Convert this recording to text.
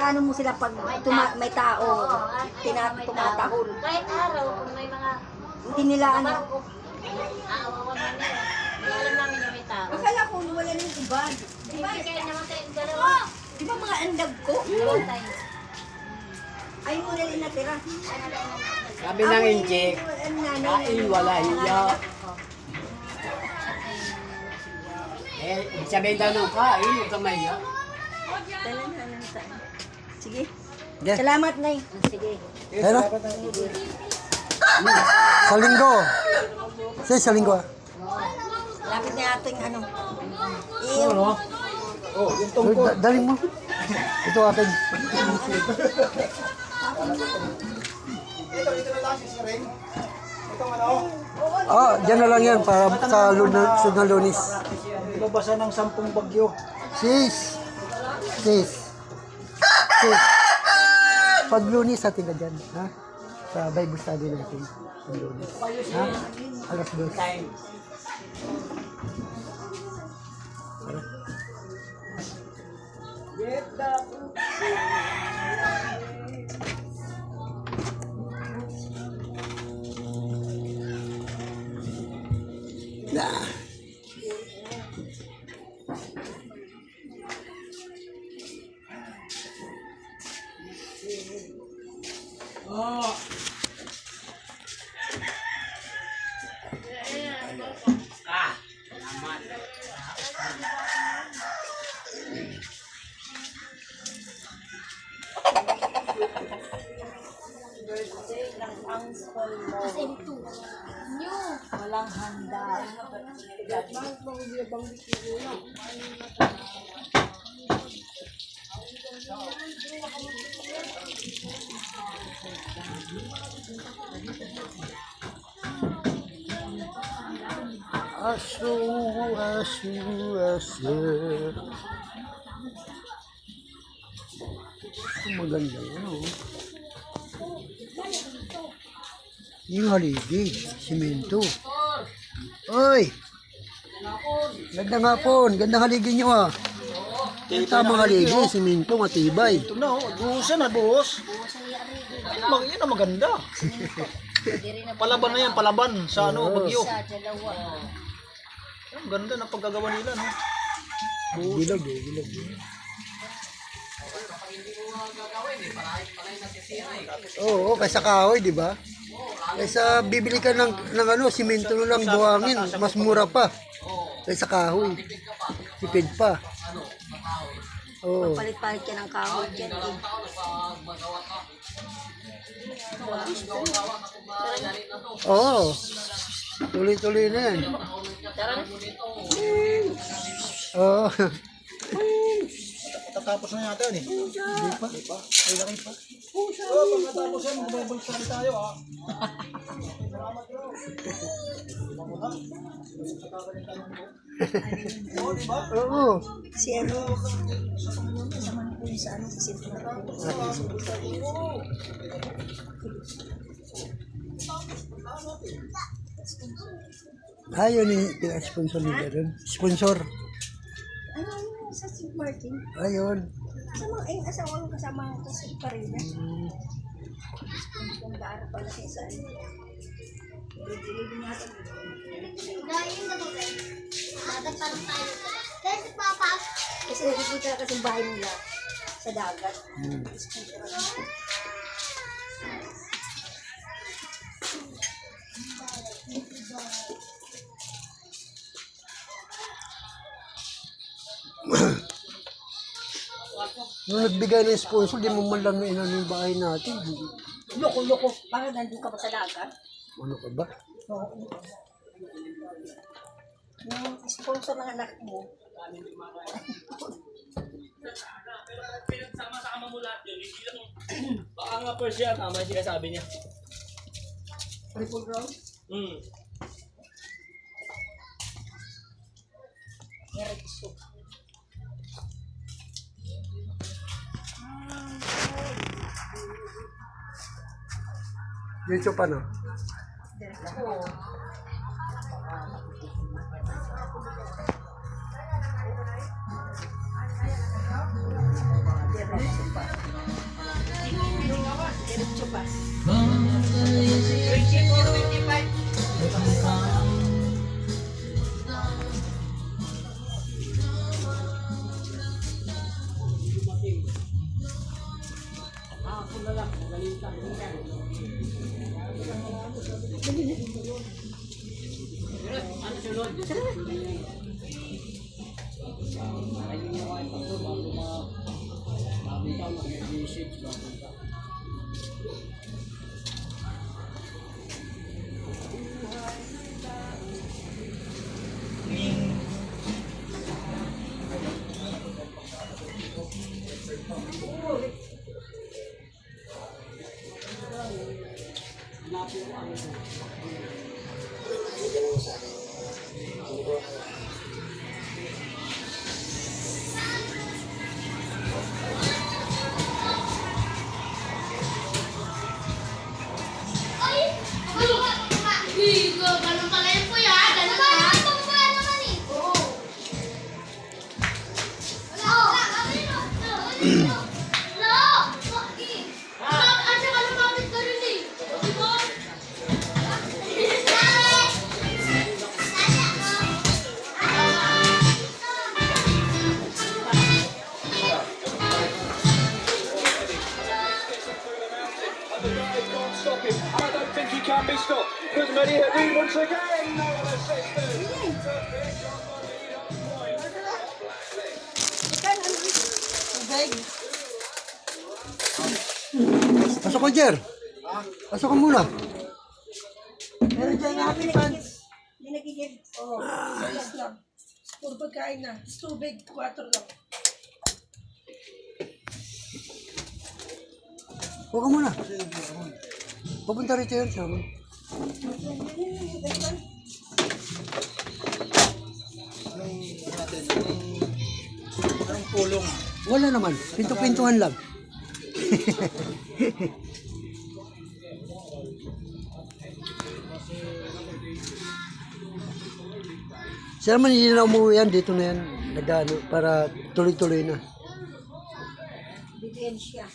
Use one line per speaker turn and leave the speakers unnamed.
Ano mo sila pag may tao, tumatahol.
Kahit araw, kung may mga...
Hindi nila ano.
Wag na nila. Alam namin na may tao.
Akala ko wala nang iba.
Diba? Kaya naman tayo dalawa.
Di ba mga andag ko?
Tayo.
Ay mo na rin natira.
Sabi ng injek, kain wala hiya. Ibig sabihin daw ng kain, huwag ka mahiya.
Sige.
Yeah.
Salamat, Nay. Sige.
Ano? Sa linggo. Sa linggo.
Lapit na ating ano.
Oh, yung tungkol.
Daling mo. Ito akin.
Ito na lang si Siring. Itong ano?
Diyan na lang yan para sa sunod na Lunes.
Ibabasa ng 10 bagyo.
Sis. Pag Lunes atin ka dyan. Ha? Sa Bible study natin. Pag Lunes. Ha? Alas 2. Nah.
Walang handa.
Asu. Maganda yun, oh. Yung haligi, simento. Oy! Gandang hapon, gandang haligi nyo ah. Ang tamang haligi, simento, matibay.
Ito na, buhusan na, buhos. Yan ang maganda. Palaban na yan, palaban sa ano, bagyo. Ang ganda ng paggagawa nila, no?
Bilog eh, bilog. Oo, kaysa kahoy, di ba? Kaysa bibili ka ng ano, simento na lang buhangin, mas mura pa. Kaysa kahoy. Tipid pa. Oo.
Palit-palit ka ng kahoy dyan.
Oo. Tuloy-tuloy na yan. Oo.
Tatapos na yata yun eh. Hindi pa. Ay, laki pa. Pagkatapos yan, magbabalik tayo ha.
Oo.
Si ano, kasama na po yung sa ano, sa sentro.
Ayun yung pina-sponsor nila doon. Sponsor.
Ano yung sa St. Martin?
Ayun.
Kasama, asawa ko kasama ko sa Parida. Kung daara pala siya sa ano. Dili natin.
Dahil na to, dagat pa tayo. Kasi papa.
Kasi nakikita kasi bahay nila sa dagat.
Nung nagbigay ng sponsor, di mo man lang inano yung bahay natin.
Loko-loko. Para nandun ka pa sa dagat.
Ano ka ba?
Yung sponsor ng anak mo.
Pinagsama-sama mo lahat yun, hindi lang, baka nga first year, tama yung sinasabi niya.
Triple round? Erekso.
YouTube ano?
Ganun pala yun po yan. Ganun pa. Pagbuhan naman eh. Wala. No. At saka lumapit ka rin eh. Diba?
Can't stop him. I don't think he can be stopped. Because Mehdi Haddad once again. No one has saved him.
Pasok ko, Jer. Pasok ka muna.
Meron dyan nga pants. Hindi nagigib. Oo. Ayos lang. Puro pagkain na. Tubig, 4 lang.
Huwag ka muna. Pupunta rito yan, sama.
Anong pulong?
Wala naman. Pinto-pintuhan lang. Siya naman hindi na umuwi yan. Dito na yan. Nagano, para tuloy-tuloy na.
Bigyan siya.